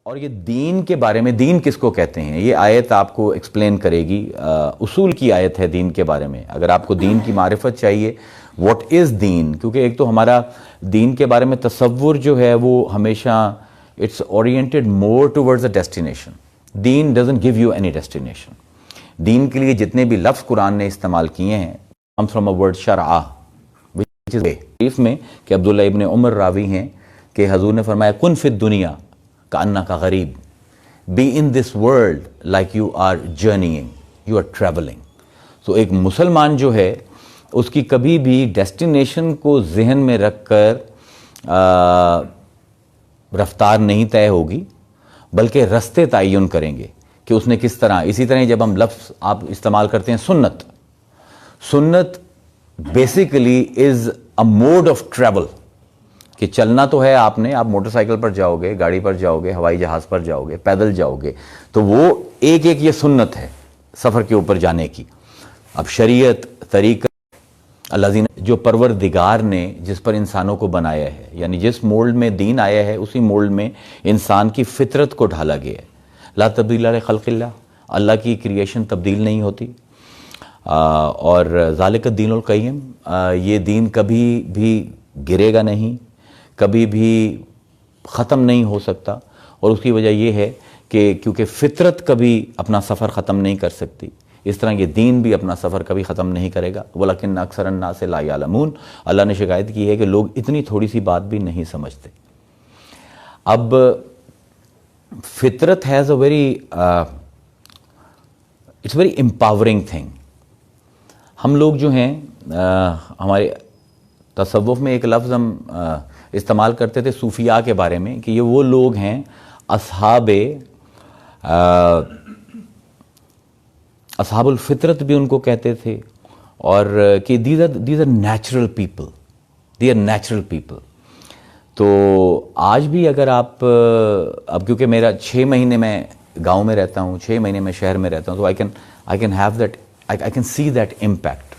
اور یہ دین کے بارے میں، دین کس کو کہتے ہیں، یہ آیت آپ کو ایکسپلین کرے گی. اصول کی آیت ہے دین کے بارے میں. اگر آپ کو دین کی معرفت چاہیے، واٹ از دین، کیونکہ ایک تو ہمارا دین کے بارے میں تصور جو ہے وہ ہمیشہ it's oriented more towards a destination. Then doesn't give you any destination. Then کے لیے جتنے بھی لفظ قرآن نے استعمال کیے ہیں comes from a word شرع which is way. حدیث میں کہ عبداللہ ابن عمر راوی ہیں کہ حضور نے فرمایا کن فی الدنیا کأنک غریب، be in this world like you are journeying, you are traveling. So ایک مسلمان جو ہے اس کی کبھی بھی ڈیسٹینیشن کو ذہن میں رکھ کر رفتار نہیں طے ہوگی، بلکہ رستے تعین کریں گے کہ اس نے کس طرح. اسی طرح جب ہم لفظ آپ استعمال کرتے ہیں سنت، سنت basically is a mode of travel, کہ چلنا تو ہے آپ نے، آپ موٹر سائیکل پر جاؤ گے، گاڑی پر جاؤ گے، ہوائی جہاز پر جاؤ گے، پیدل جاؤ گے، تو وہ ایک ایک یہ سنت ہے سفر کے اوپر جانے کی. اب شریعت، طریقہ، اللہ جو پروردگار نے جس پر انسانوں کو بنایا ہے، یعنی جس مولڈ میں دین آیا ہے اسی مولڈ میں انسان کی فطرت کو ڈھالا گیا ہے. لا تبدیل لخلق اللہ، اللہ کی کریشن تبدیل نہیں ہوتی. اور ذالک الدین القیم، یہ دین کبھی بھی گرے گا نہیں، کبھی بھی ختم نہیں ہو سکتا. اور اس کی وجہ یہ ہے کہ کیونکہ فطرت کبھی اپنا سفر ختم نہیں کر سکتی، اس طرح یہ دین بھی اپنا سفر کبھی ختم نہیں کرے گا. وَلَكِنَّ أَكْثَرَ النَّاسِ لَا يَعْلَمُونَ، اللہ نے شکایت کی ہے کہ لوگ اتنی تھوڑی سی بات بھی نہیں سمجھتے. اب فطرت has a very it's very empowering thing. ہم لوگ جو ہیں ہمارے تصوف میں ایک لفظ ہم استعمال کرتے تھے صوفیاء کے بارے میں، کہ یہ وہ لوگ ہیں اصحاب الفطرت بھی ان کو کہتے تھے، اور کہ these are natural people, they are natural people. تو آج بھی اگر آپ اب کیونکہ میرا 6 مہینے میں گاؤں میں رہتا ہوں، 6 مہینے میں شہر میں رہتا ہوں، تو I can have that, I can see that impact.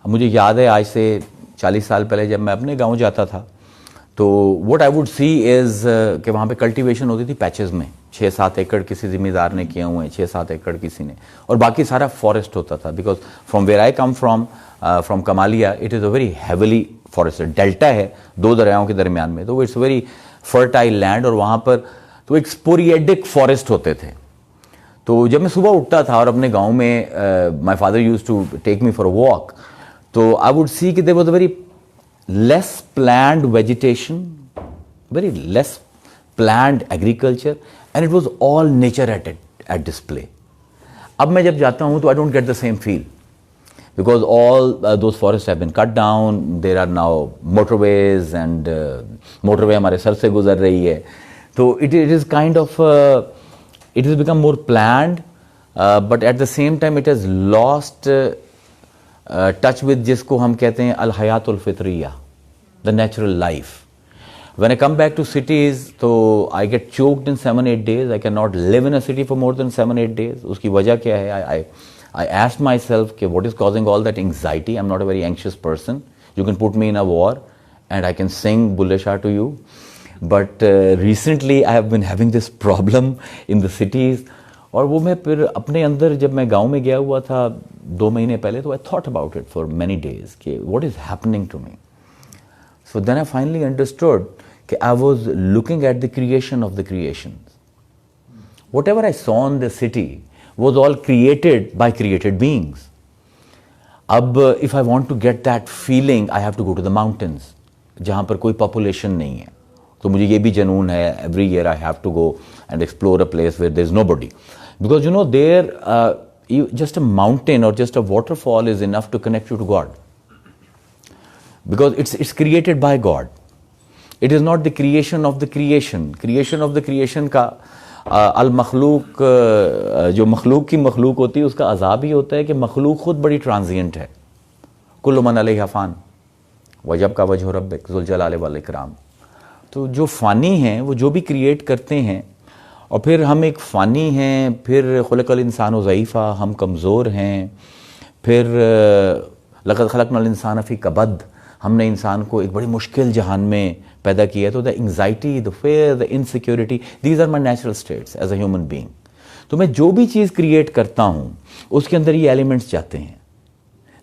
مجھے یاد ہے آج سے 40 سال پہلے جب میں اپنے گاؤں جاتا تھا تو واٹ آئی ووڈ سی از کہ وہاں پہ کلٹیویشن ہوتی تھی پیچز میں، 6-7 ایکڑ کسی ذمہ دار نے کیے ہوئے ہیں، 6-7 ایکڑ کسی نے، اور باقی سارا فارسٹ ہوتا تھا. Because from where I come from Kamalia it is a very heavily forest. Delta ہے 2 دریاؤں کے درمیان میں، تو اٹس ویری فرٹائل لینڈ، اور وہاں پر تو ایک اسپوریڈک فارسٹ ہوتے تھے. تو جب میں صبح اٹھتا تھا اور اپنے گاؤں میں my father used to take me for a walk, تو آئی ووڈ سی کہ there was a very less planned vegetation, very less planned agriculture, and it was all nature at display. اب میں جب جاتا ہوں تو I don't get the same feel because all those forests have been cut down. There are now motorways and motorway ہمارے سر سے گزر رہی ہے. تو it is kind of it has become more planned, but at the same time it has lost touch with جس کو ہم کہتے ہیں الحیات الفطریہ، the natural life. When I come back to cities تو I get choked in 7-8 days. I can not live in a city for more than 7-8 days. اس کی وجہ کیا ہے؟ آئی آسک مائی سیلف کہ what is causing all that anxiety. I am not a very anxious person. You can put me in a war and I can sing Bulleh Shah to you. But recently I have been having this problem in the cities. اور وہ میں پھر اپنے اندر جب میں گاؤں میں گیا ہوا تھا 2 مہینے پہلے، تو I thought about it for many days کہ what is happening to me. So then I finally understood کہ I was looking at the creation of the creation. Whatever I saw in the city was all created by created beings. اب if I want to get that feeling I have to go to the mountains جہاں پر کوئی population نہیں ہے. تو مجھے یہ بھی جنون ہے every year I have to go and explore a place where there is nobody. Because you know there just a mountain or just a waterfall is enough to connect you to God, because it's created by God. It is not the creation of the creation. Creation of the creation کا المخلوق جو مخلوق کی مخلوق ہوتی ہے اس کا عذاب ہی ہوتا ہے کہ مخلوق خود بڑی ٹرانزینٹ ہے. کل من علیہ فان وجب کا وجہ ربک ذو الجلال والاکرام. تو جو فانی ہیں وہ جو بھی کریٹ کرتے ہیں، اور پھر ہم ایک فانی ہیں، پھر خلق الانسان ضعیفا، ہم کمزور ہیں، پھر لقد خلقنا الانسان فی کبد، ہم نے انسان کو ایک بڑی مشکل جہان میں پیدا کیا ہے. تو the anxiety, the fear, the insecurity, these are my natural states as a human being. تو میں جو بھی چیز کریٹ کرتا ہوں اس کے اندر یہ ایلیمنٹس جاتے ہیں.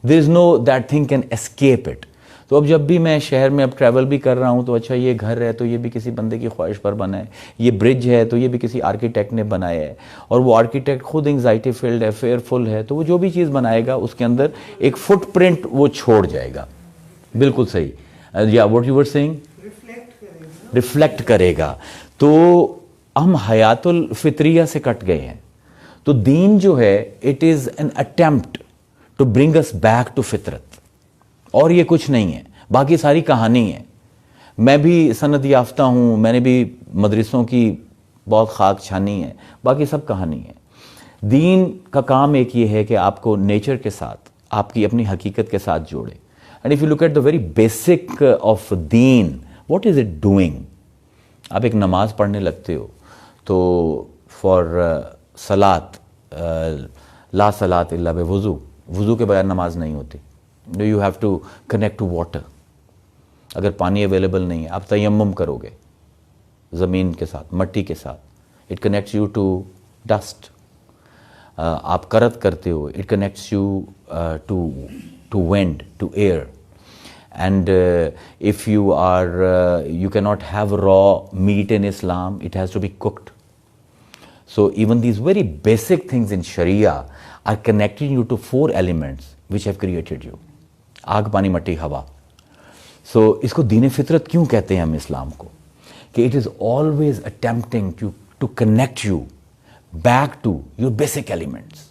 There is no that thing can escape it. تو اب جب بھی میں شہر میں اب ٹریول بھی کر رہا ہوں تو اچھا یہ گھر ہے تو یہ بھی کسی بندے کی خواہش پر بنا ہے, یہ برج ہے تو یہ بھی کسی آرکیٹیکٹ نے بنایا ہے, اور وہ آرکیٹیکٹ خود انگزائٹی فیلڈ ہے, فیئر فل ہے, تو وہ جو بھی چیز بنائے گا اس کے اندر ایک فٹ پرنٹ وہ چھوڑ جائے گا. بالکل صحیح. یا what you were seeing, reflect کرے گا. تو ہم حیات الفطریہ سے کٹ گئے ہیں. تو دین جو ہے it is an attempt to bring us back to فطرت, اور یہ کچھ نہیں ہے, باقی ساری کہانی ہے. میں بھی سند یافتہ ہوں, میں نے بھی مدرسوں کی بہت خاک چھانی ہے, باقی سب کہانی ہے. دین کا کام ایک یہ ہے کہ آپ کو نیچر کے ساتھ, آپ کی اپنی حقیقت کے ساتھ جوڑے. And if you look at the very basic of دین, واٹ از اٹ ڈوئنگ. آپ ایک نماز پڑھنے لگتے ہو تو فار صلات, لا صلات الا بوضو, وضو کے بغیر نماز نہیں ہوتی. You have to connect to water. اگر پانی اویلیبل نہیں ہے آپ تیمم کرو گے زمین کے ساتھ, مٹی کے ساتھ, it connects you to dust. آپ کرت کرتے ہو, it connects you to wind, to air. And if you are you کی not have raw meat in Islam, it has to be cooked. So even these very basic things in Sharia are connecting you to 4 elements which have created you. آگ, پانی, مٹی, ہوا. سو اس کو دین فطرت کیوں کہتے ہیں ہم اسلام کو, کہ it is always attempting to connect you back to your basic elements.